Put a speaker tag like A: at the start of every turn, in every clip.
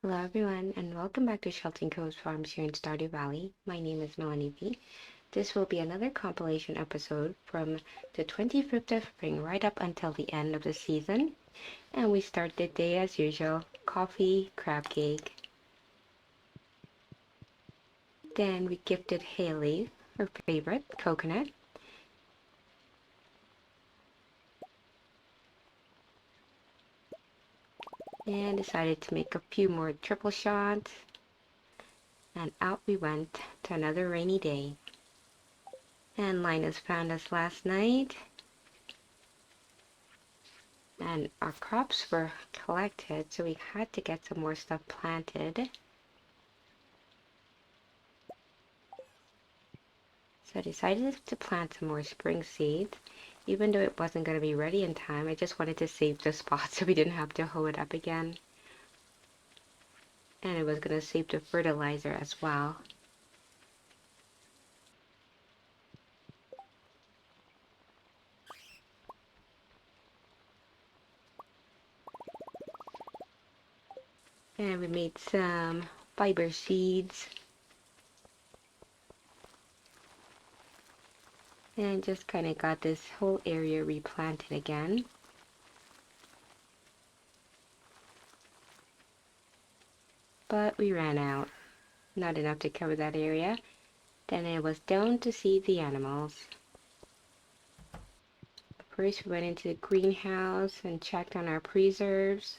A: Hello everyone and welcome back to Shelton Coast Farms here in Stardew Valley. My name is Melanie B. This will be another compilation episode from the 25th of spring right up until the end of the season. And we start the day as usual, coffee, crab cake. Then we gifted Haley her favorite, coconut. And decided to make a few more triple shots. And out we went to another rainy day. And Linus found us last night. And our crops were collected, so we had to get some more stuff planted. So I decided to plant some more spring seeds. Even though it wasn't going to be ready in time, I just wanted to save the spot so we didn't have to hoe it up again. And it was going to save the fertilizer as well. And we made some fiber seeds. And just kind of got this whole area replanted again. But we ran out. Not enough to cover that area. Then it was down to see the animals. First we went into the greenhouse and checked on our preserves.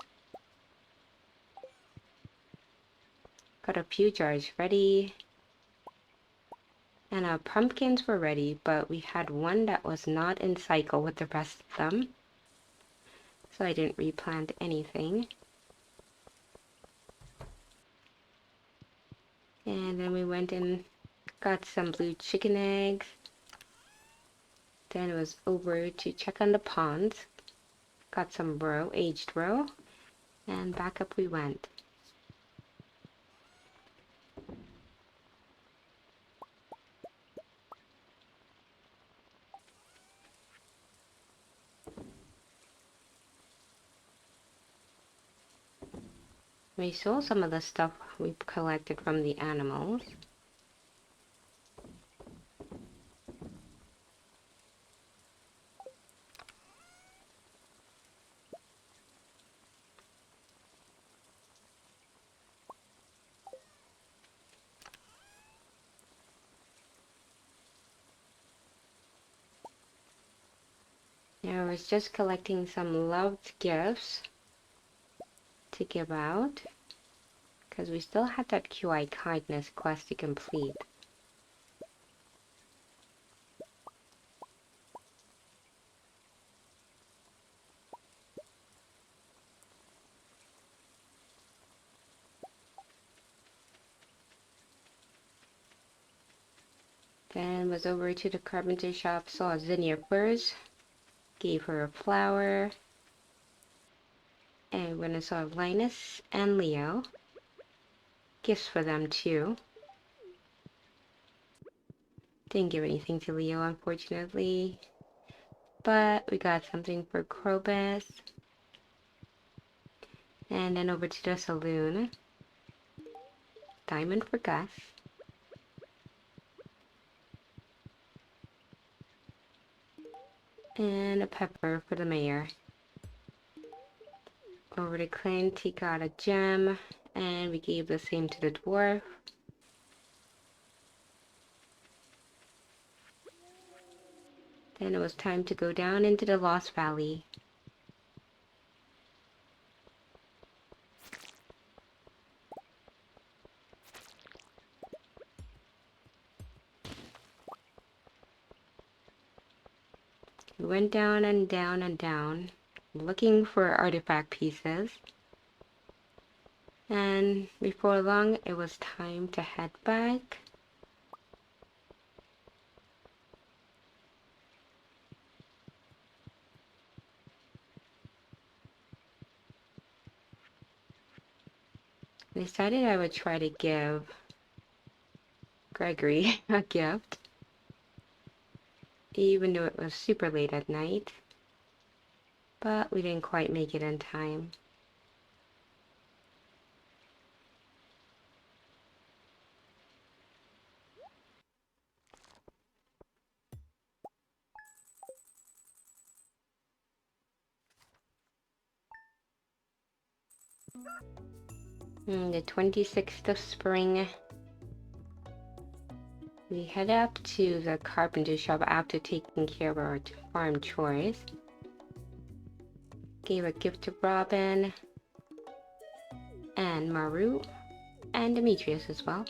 A: Got a few jars ready. And our pumpkins were ready, but we had one that was not in cycle with the rest of them. So I didn't replant anything. And then we went and got some blue chicken eggs. Then it was over to check on the ponds. Got some roe, aged roe. And back up we went. We sold some of the stuff we collected from the animals. I was just collecting some loved gifts to give out because we still had that QI kindness quest to complete. Then was over to the carpenter shop, saw Zinnia first, gave her a flower. And when I saw Linus and Leo, gifts for them too. Didn't give anything to Leo, unfortunately. But we got something for Krobus. And then over to the saloon. Diamond for Gus. And a pepper for the mayor. Over to Clint, he got a gem. And we gave the same to the dwarf. Then it was time to go down into the Lost Valley. We went down and down and down, looking for artifact pieces. And before long, it was time to head back. I decided I would try to give Gregory a gift, even though it was super late at night. But we didn't quite make it in time. The 26th of spring, we head up to the carpenter shop after taking care of our farm chores. Gave a gift to Robin and Maru and Demetrius as well.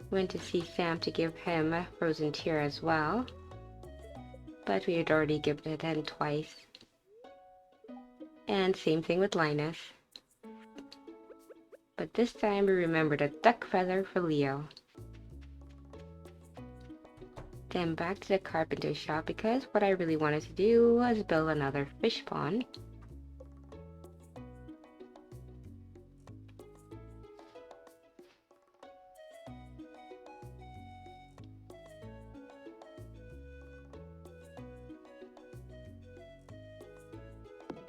A: Went to see Sam to give him a frozen tear as well, but we had already given it him twice. And same thing with Linus. But this time we remembered a duck feather for Leo. Then back to the carpenter shop because what I really wanted to do was build another fish pond.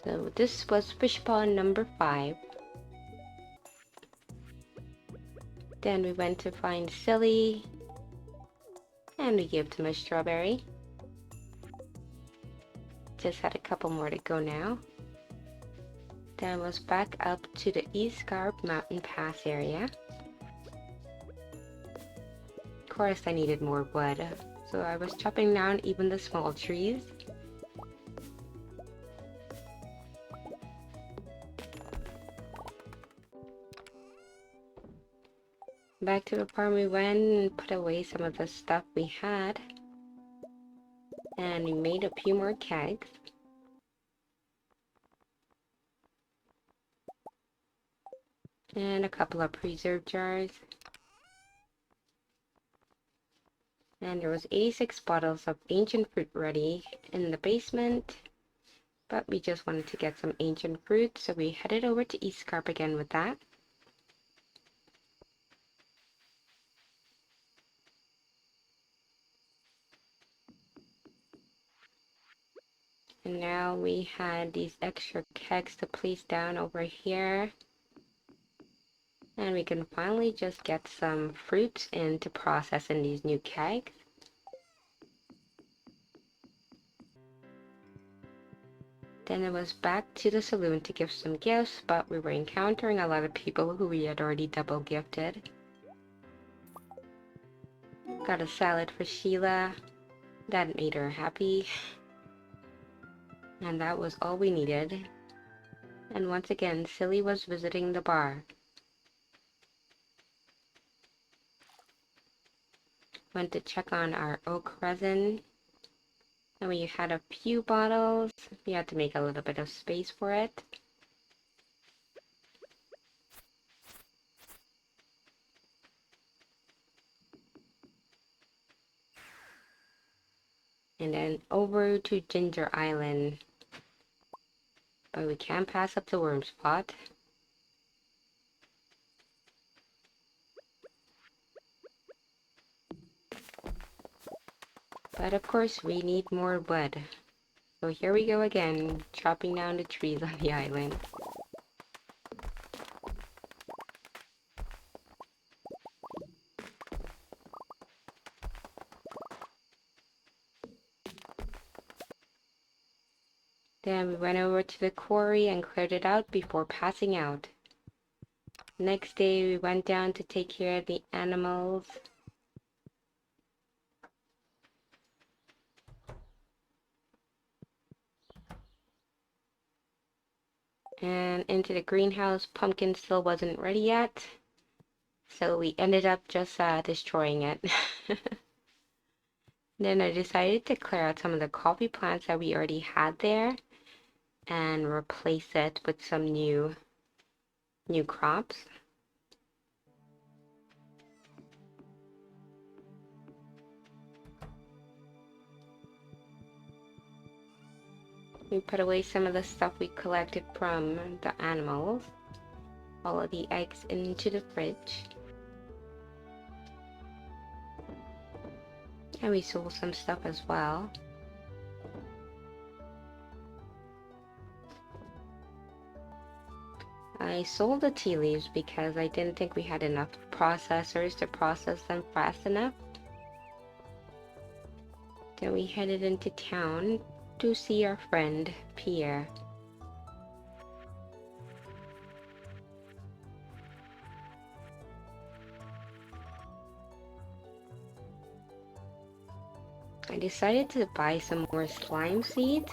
A: So this was fish pond number 5. Then we went to find Silly, and we gave him a strawberry. Just had a couple more to go now. Then was back up to the East Scarp Mountain Pass area. Of course I needed more wood, so I was chopping down even the small trees. Back to the farm we went and put away some of the stuff we had. And we made a few more kegs. And a couple of preserve jars. And there was 86 bottles of ancient fruit ready in the basement. But we just wanted to get some ancient fruit, so we headed over to East Scarp again with that. And now we had these extra kegs to place down over here. And we can finally just get some fruits in to process in these new kegs. Then it was back to the saloon to give some gifts, but we were encountering a lot of people who we had already double gifted. Got a salad for Sheila. That made her happy. And that was all we needed. And once again, Silly was visiting the bar. Went to check on our oak resin. And we had a few bottles. We had to make a little bit of space for it. And then over to Ginger Island. But we can't pass up the worm spot. But of course we need more wood. So here we go again, chopping down the trees on the island. Then we went over to the quarry and cleared it out before passing out. Next day we went down to take care of the animals. And into the greenhouse, pumpkin still wasn't ready yet. So we ended up just destroying it. Then I decided to clear out some of the coffee plants that we already had there and replace it with some new crops. We put away some of the stuff we collected from the animals, all of the eggs into the fridge. And we sold some stuff as well. I sold the tea leaves because I didn't think we had enough processors to process them fast enough. Then we headed into town to see our friend Pierre. I decided to buy some more slime seeds,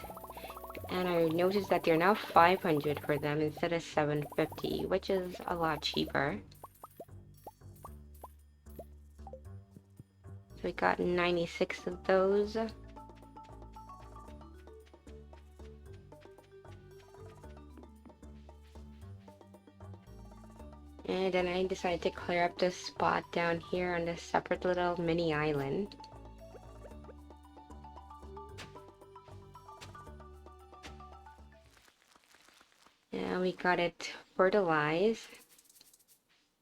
A: and I noticed that they're now 500 for them instead of 750, which is a lot cheaper. So we got 96 of those. And then I decided to clear up this spot down here on this separate little mini island. And we got it fertilized.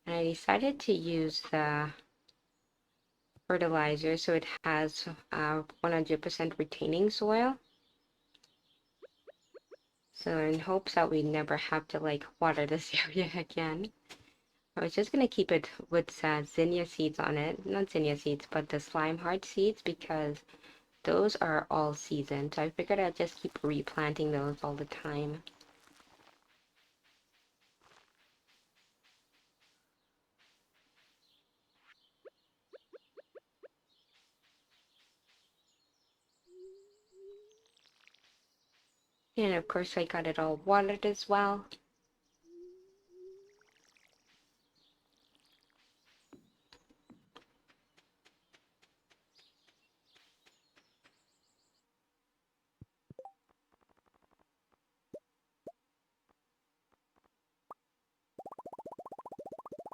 A: And I decided to use the fertilizer so it has 100% retaining soil. So in hopes that we never have to like water this area again. I was just gonna keep it with zinnia seeds on it. Not zinnia seeds, but the slime heart seeds, because those are all season. So I figured I'd just keep replanting those all the time. And of course I got it all watered as well.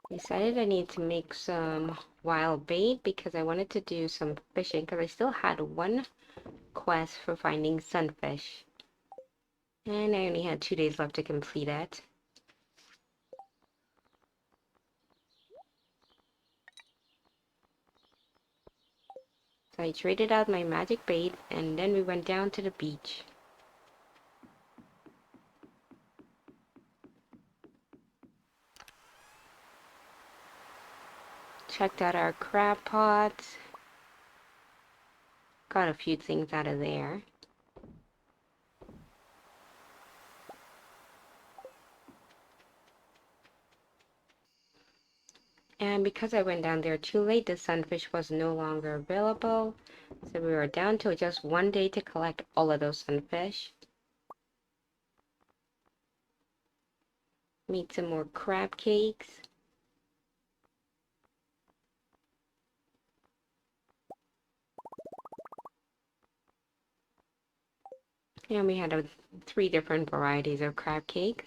A: Decided I need to make some wild bait because I wanted to do some fishing, because I still had one quest for finding sunfish. And I only had 2 days left to complete it. So I traded out my magic bait and then we went down to the beach. Checked out our crab pots. Got a few things out of there. And because I went down there too late, the sunfish was no longer available. So we were down to just 1 day to collect all of those sunfish. Made some more crab cakes. And we had 3 different varieties of crab cakes.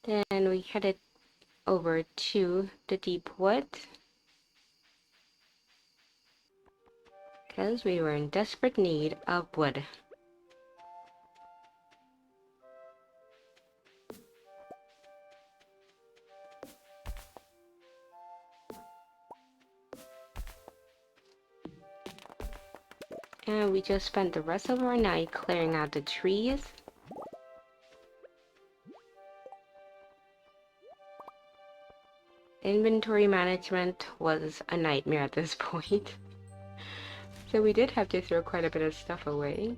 A: Then we headed over to the deep woods, because we were in desperate need of wood. And we just spent the rest of our night clearing out the trees. Inventory management was a nightmare at this point. So we did have to throw quite a bit of stuff away.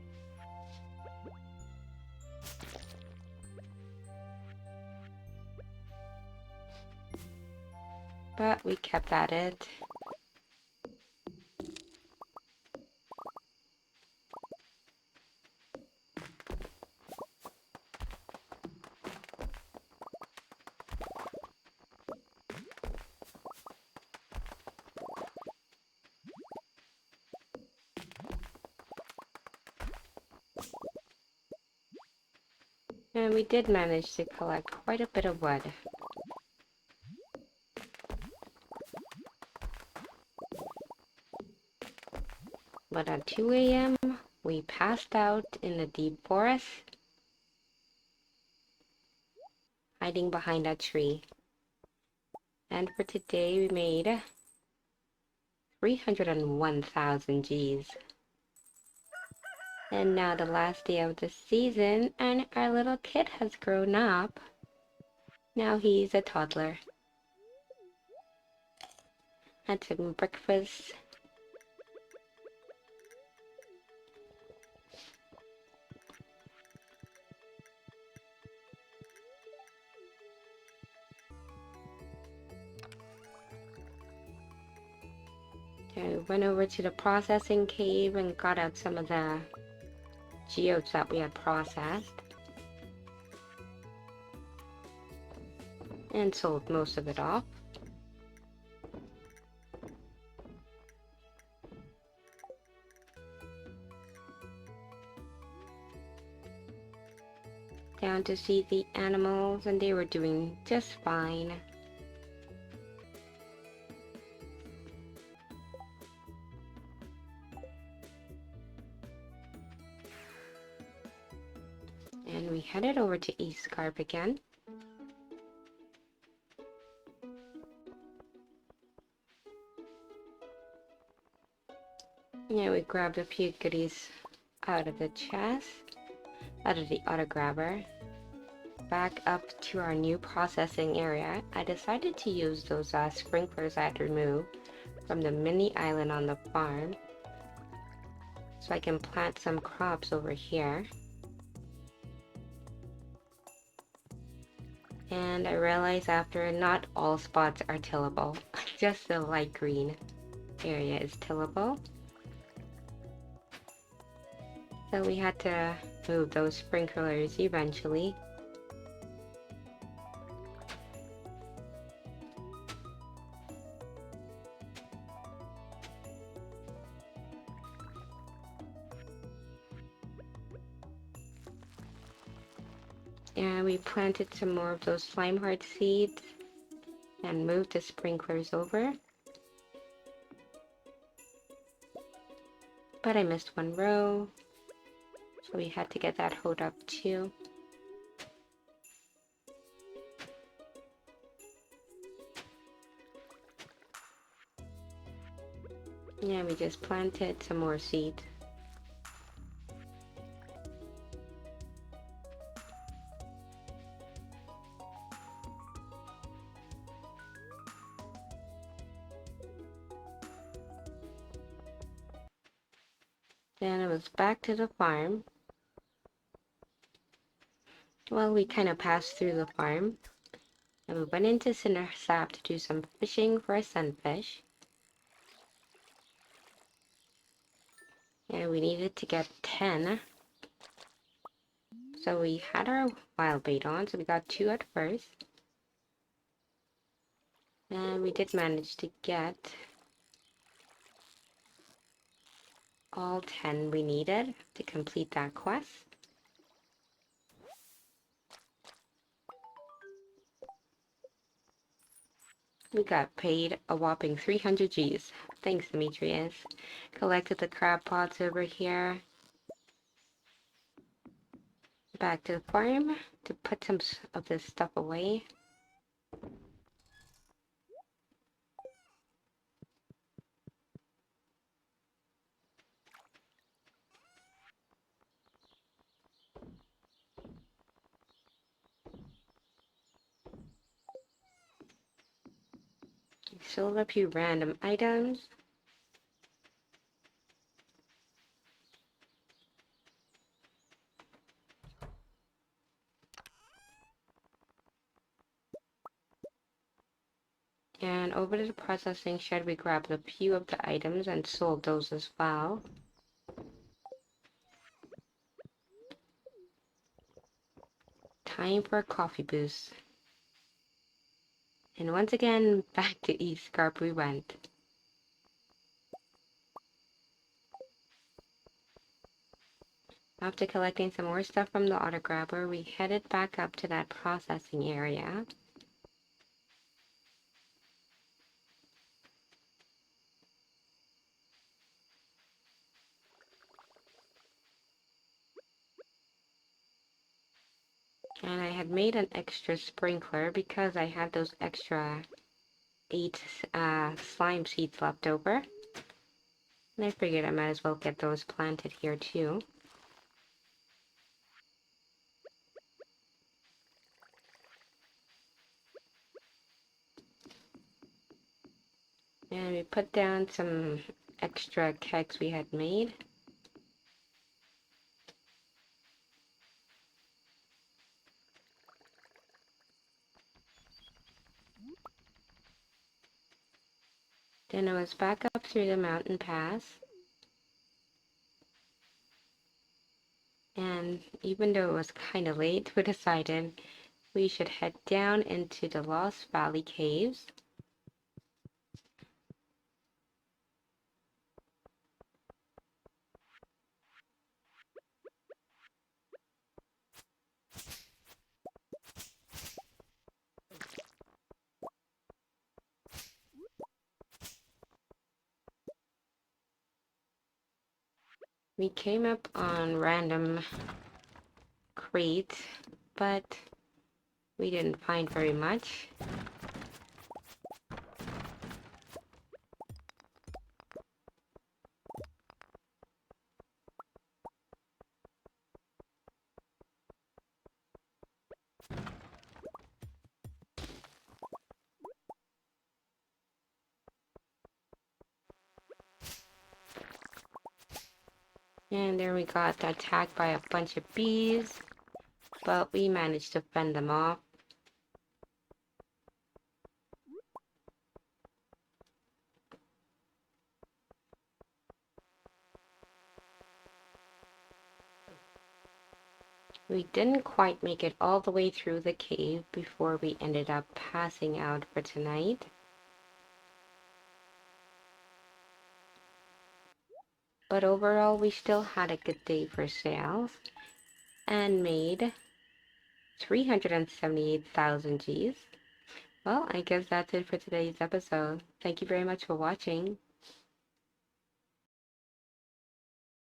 A: But we kept at it. And we did manage to collect quite a bit of wood. But at 2 a.m., we passed out in the deep forest, hiding behind a tree. And for today, we made 301,000 Gs. And now the last day of the season, and our little kid has grown up. Now he's a toddler. Had some breakfast. And we went over to the processing cave and got out some of the geodes that we had processed. And sold most of it off. Down to see the animals, and they were doing just fine. And we headed over to East Scarp again. Yeah, we grabbed a few goodies out of the chest, out of the auto grabber. Back up to our new processing area, I decided to use those sprinklers I had removed from the mini island on the farm, so I can plant some crops over here. And I realized after, not all spots are tillable, just the light green area is tillable. So we had to move those sprinklers eventually. And we planted some more of those slime heart seeds and moved the sprinklers over. But I missed one row, so we had to get that hoed up too. Yeah, we just planted some more seeds. Then it was back to the farm. Well, we kind of passed through the farm, and we went into Cinder Sap to do some fishing for a sunfish. And we needed to get 10. So we had our wild bait on, so we got 2 at first. And we did manage to get all 10 we needed to complete that quest. We got paid a whopping 300 G's. Thanks, Demetrius. Collected the crab pots over here. Back to the farm to put some of this stuff away. Sold a few random items. And over to the processing shed, we grabbed a few of the items and sold those as well. Time for a coffee boost. And once again, back to East Scarp we went. After collecting some more stuff from the auto grabber, we headed back up to that processing area. And I had made an extra sprinkler because I had those extra 8 slime seeds left over. And I figured I might as well get those planted here too. And we put down some extra kegs we had made. Then I was back up through the mountain pass. And even though it was kind of late, we decided we should head down into the Lost Valley Caves. We came up on random crates, but we didn't find very much. And then we got attacked by a bunch of bees, but we managed to fend them off. We didn't quite make it all the way through the cave before we ended up passing out for tonight. But overall, we still had a good day for sales and made 378,000 Gs. Well, I guess that's it for today's episode. Thank you very much for watching.